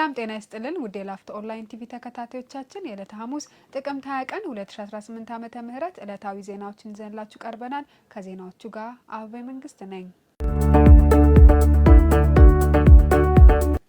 ሰላም ጤና ይስጥልን ውድ የላፍቶ ኦንላይን ቲቪ ተከታታዮቻችን የዕለተ ሐሙስ ጥቅምት 20 ቀን 2018 ዓመተ ምህረት ዕለታዊ ዜናዎችን ይዘንላችሁ ቀርበናል። ከዜናዎቹ ጋር አበበ መንግስት ነኝ።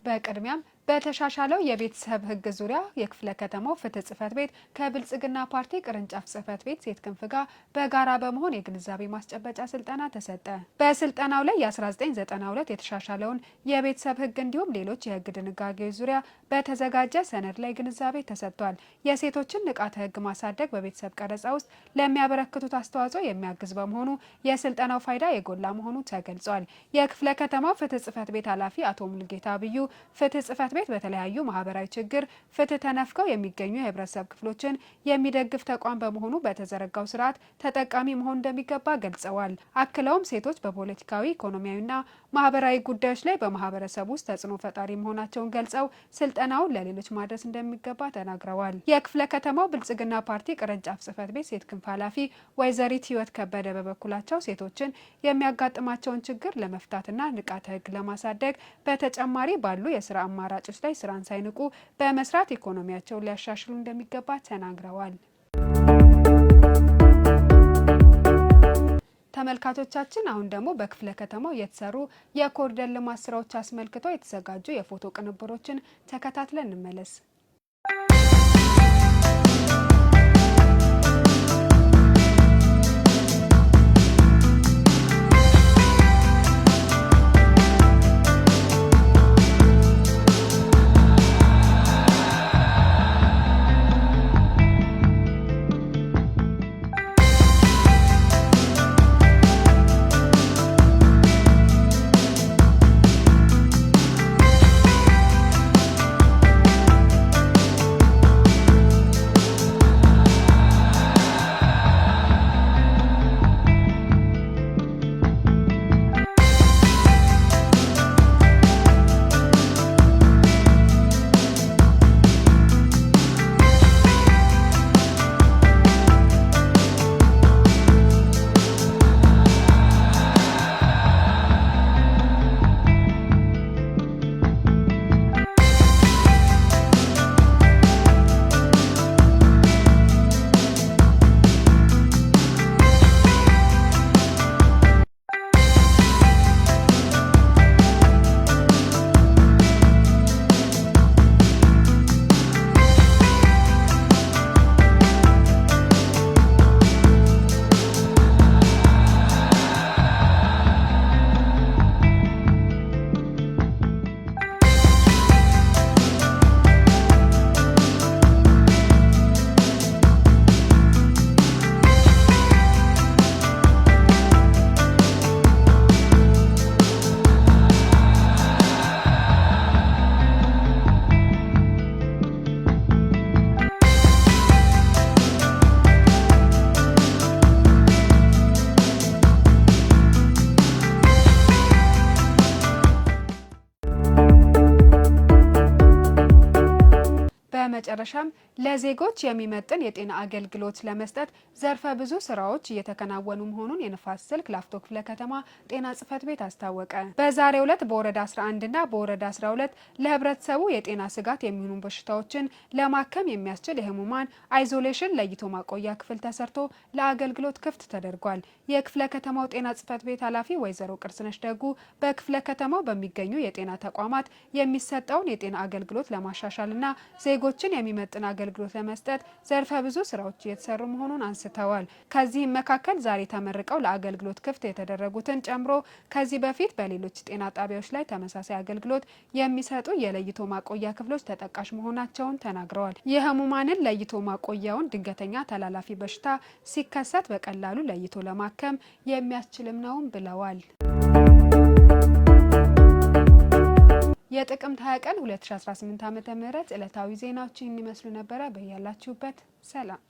በቅድሚያም በተሻሻለው የቤተሰብ ህግ ዙሪያ የክፍለ ከተማው ፍትህ ጽፈት ቤት ከብልጽግና ፓርቲ ቅርንጫፍ ጽፈት ቤት ሴት ክንፍ ጋር በጋራ በመሆን የግንዛቤ ማስጨበጫ ስልጠና ተሰጠ። በስልጠናው ላይ የ1992 የተሻሻለውን የቤተሰብ ህግ እንዲሁም ሌሎች የህግ ድንጋጌዎች ዙሪያ በተዘጋጀ ሰነድ ላይ ግንዛቤ ተሰጥቷል። የሴቶችን ንቃተ ህግ ማሳደግ በቤተሰብ ቀረጻ ውስጥ ለሚያበረክቱት አስተዋጽኦ የሚያግዝ በመሆኑ የስልጠናው ፋይዳ የጎላ መሆኑ ተገልጿል። የክፍለ ከተማው ፍትህ ጽፈት ቤት ኃላፊ አቶ ሙሉጌታ አብዩ ፍትህ ጽፈት ቤት በተለያዩ ማህበራዊ ችግር ፍትህ ተነፍገው የሚገኙ የህብረተሰብ ክፍሎችን የሚደግፍ ተቋም በመሆኑ በተዘረጋው ስርዓት ተጠቃሚ መሆን እንደሚገባ ገልጸዋል። አክለውም ሴቶች በፖለቲካዊ፣ ኢኮኖሚያዊና ማህበራዊ ጉዳዮች ላይ በማህበረሰብ ውስጥ ተጽዕኖ ፈጣሪ መሆናቸውን ገልጸው ስልጠናውን ለሌሎች ማድረስ እንደሚገባ ተናግረዋል። የክፍለ ከተማው ብልጽግና ፓርቲ ቅርንጫፍ ጽፈት ቤት ሴት ክንፍ ኃላፊ ወይዘሪት ህይወት ከበደ በበኩላቸው ሴቶችን የሚያጋጥማቸውን ችግር ለመፍታትና ንቃተ ህግ ለማሳደግ በተጨማሪ ባሉ የስራ አማራጮች ላይ ስራን ሳይንቁ በመስራት ኢኮኖሚያቸውን ሊያሻሽሉ እንደሚገባ ተናግረዋል። ተመልካቾቻችን አሁን ደግሞ በክፍለ ከተማው የተሰሩ የኮሪደር ልማት ስራዎች አስመልክቶ የተዘጋጁ የፎቶ ቅንብሮችን ተከታትለን እንመለስ። በመጨረሻም ለዜጎች የሚመጥን የጤና አገልግሎት ለመስጠት ዘርፈ ብዙ ስራዎች እየተከናወኑ መሆኑን የንፋስ ስልክ ላፍቶ ክፍለ ከተማ ጤና ጽፈት ቤት አስታወቀ። በዛሬው ዕለት በወረዳ 11 እና በወረዳ 12 ለህብረተሰቡ የጤና ስጋት የሚሆኑ በሽታዎችን ለማከም የሚያስችል የህሙማን አይዞሌሽን ለይቶ ማቆያ ክፍል ተሰርቶ ለአገልግሎት ክፍት ተደርጓል። የክፍለ ከተማው ጤና ጽፈት ቤት ኃላፊ ወይዘሮ ቅርስነሽ ደጉ በክፍለ ከተማው በሚገኙ የጤና ተቋማት የሚሰጠውን የጤና አገልግሎት ለማሻሻልና ዜጎችን የሚመጥን አገልግሎት ለመስጠት ዘርፈ ብዙ ስራዎች እየተሰሩ መሆኑን አንስተዋል። ከዚህም መካከል ዛሬ ተመርቀው ለአገልግሎት ክፍት የተደረጉትን ጨምሮ ከዚህ በፊት በሌሎች ጤና ጣቢያዎች ላይ ተመሳሳይ አገልግሎት የሚሰጡ የለይቶ ማቆያ ክፍሎች ተጠቃሽ መሆናቸውን ተናግረዋል። የህሙማንን ለይቶ ማቆያውን ድንገተኛ ተላላፊ በሽታ ሲከሰት በቀላሉ ለይቶ ለማከም የሚያስችልም ነው ብለዋል። የጥቅምት 20 ቀን 2018 ዓ.ም ዕለታዊ ዜናዎችን ይመስሉ ነበር። በያላችሁበት ሰላም